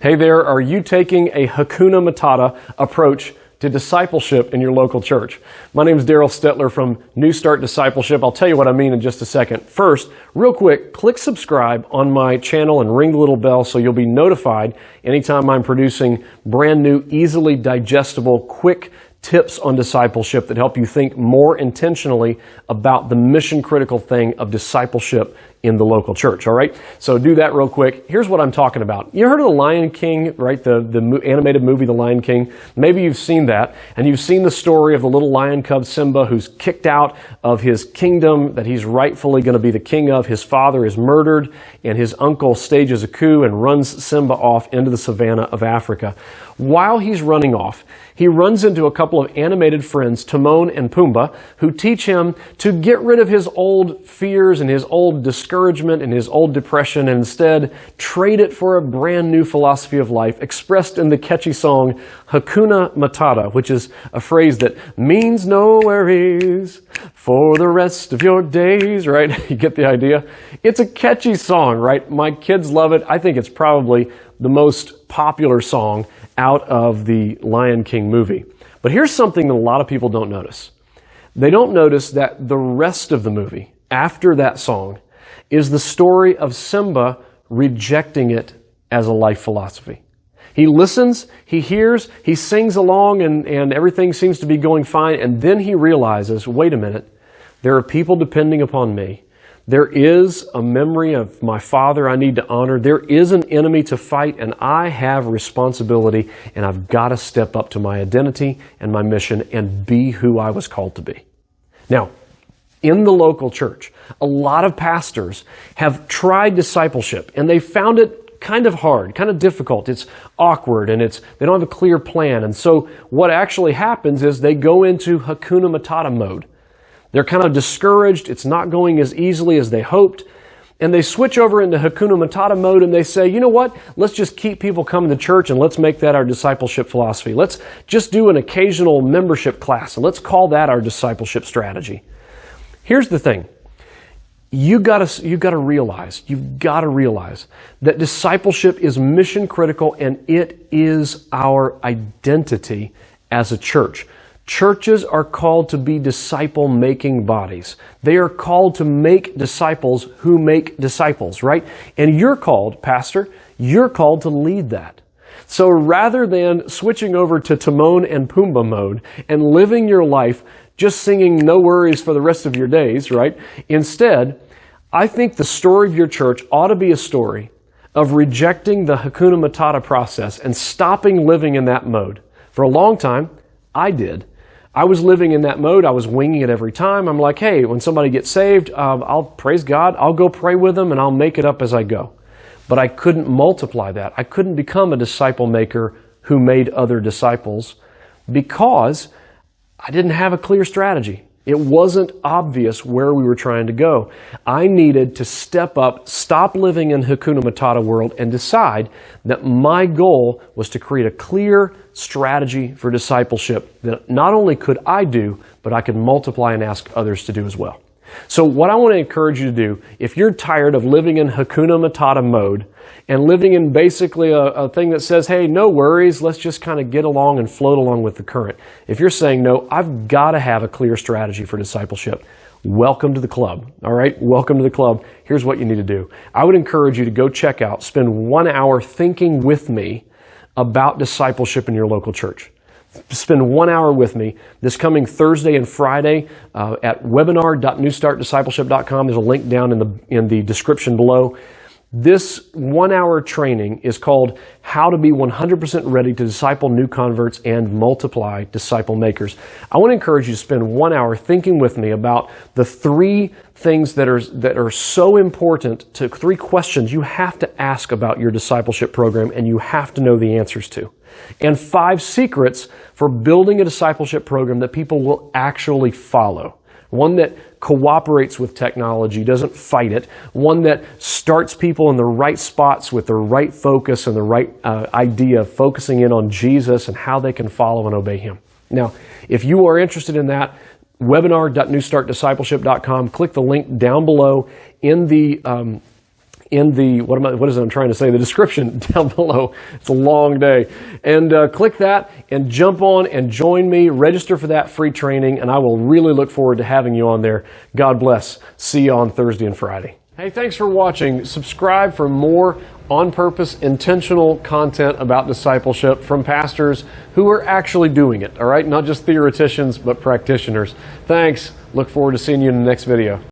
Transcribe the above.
Hey there, are you taking a Hakuna Matata approach to discipleship in your local church? My name is Daryl Stetler from New Start Discipleship. I'll tell you what I mean in just a second. First, real quick, click subscribe on my channel and ring the little bell so you'll be notified anytime I'm producing brand new, easily digestible, quick tips on discipleship that help you think more intentionally about the mission critical thing of discipleship in the local church, all right? So do that real quick. Here's what I'm talking about. You heard of The Lion King, right? The animated movie, The Lion King. Maybe you've seen that, and you've seen the story of the little lion cub Simba who's kicked out of his kingdom that he's rightfully going to be the king of. His father is murdered, and his uncle stages a coup and runs Simba off into the savannah of Africa. While he's running off, he runs into a couple of animated friends, Timon and Pumbaa, who teach him to get rid of his old fears and his old discouragement and his old depression and instead trade it for a brand new philosophy of life expressed in the catchy song Hakuna Matata, which is a phrase that means no worries for the rest of your days, right? You get the idea? It's a catchy song, right? My kids love it. I think it's probably the most popular song out of the Lion King movie. But here's something that a lot of people don't notice. They don't notice that the rest of the movie, after that song, is the story of Simba rejecting it as a life philosophy. He listens, he hears, he sings along, and everything seems to be going fine, and then he realizes, wait a minute, there are people depending upon me. There is a memory of my father I need to honor. There is an enemy to fight, and I have responsibility, and I've got to step up to my identity and my mission and be who I was called to be. Now, in the local church, a lot of pastors have tried discipleship, and they found it kind of hard, kind of difficult. It's awkward, and they don't have a clear plan. And so what actually happens is they go into Hakuna Matata mode. They're kind of discouraged. It's not going as easily as they hoped. And they switch over into Hakuna Matata mode and they say, you know what? Let's just keep people coming to church and let's make that our discipleship philosophy. Let's just do an occasional membership class and let's call that our discipleship strategy. Here's the thing. You've got to realize that discipleship is mission critical and it is our identity as a church. Churches are called to be disciple-making bodies. They are called to make disciples who make disciples, right? And you're called, Pastor, you're called to lead that. So rather than switching over to Timon and Pumbaa mode and living your life just singing no worries for the rest of your days, right? Instead, I think the story of your church ought to be a story of rejecting the Hakuna Matata process and stopping living in that mode. For a long time, I did. I was living in that mode. I was winging it every time. I'm like, hey, when somebody gets saved, I'll praise God. I'll go pray with them and I'll make it up as I go. But I couldn't multiply that. I couldn't become a disciple maker who made other disciples because I didn't have a clear strategy. It wasn't obvious where we were trying to go. I needed to step up, stop living in Hakuna Matata world, and decide that my goal was to create a clear strategy for discipleship that not only could I do, but I could multiply and ask others to do as well. So what I want to encourage you to do, if you're tired of living in Hakuna Matata mode and living in basically a thing that says, hey, no worries, let's just kind of get along and float along with the current. If you're saying, no, I've got to have a clear strategy for discipleship, welcome to the club, all right? Welcome to the club. Here's what you need to do. I would encourage you to go check out, spend 1 hour thinking with me about discipleship in your local church. Spend 1 hour with me this coming Thursday and Friday at webinar.newstartdiscipleship.com. There's a link down in the description below. This 1 hour training is called How to Be 100% Ready to Disciple New Converts and Multiply Disciple Makers. I want to encourage you to spend 1 hour thinking with me about the three things that are so important, to three questions you have to ask about your discipleship program and you have to know the answers to. And 5 secrets for building a discipleship program that people will actually follow. One that cooperates with technology, doesn't fight it. One that starts people in the right spots with the right focus and the right idea of focusing in on Jesus and how they can follow and obey Him. Now, if you are interested in that, webinar.newstartdiscipleship.com, click the link down below in the in the, what is it I'm trying to say, the description down below. It's a long day. And click that and jump on and join me. Register for that free training, and I will really look forward to having you on there. God bless. See you on Thursday and Friday. Hey, thanks for watching. Subscribe for more on-purpose, intentional content about discipleship from pastors who are actually doing it, all right? Not just theoreticians, but practitioners. Thanks. Look forward to seeing you in the next video.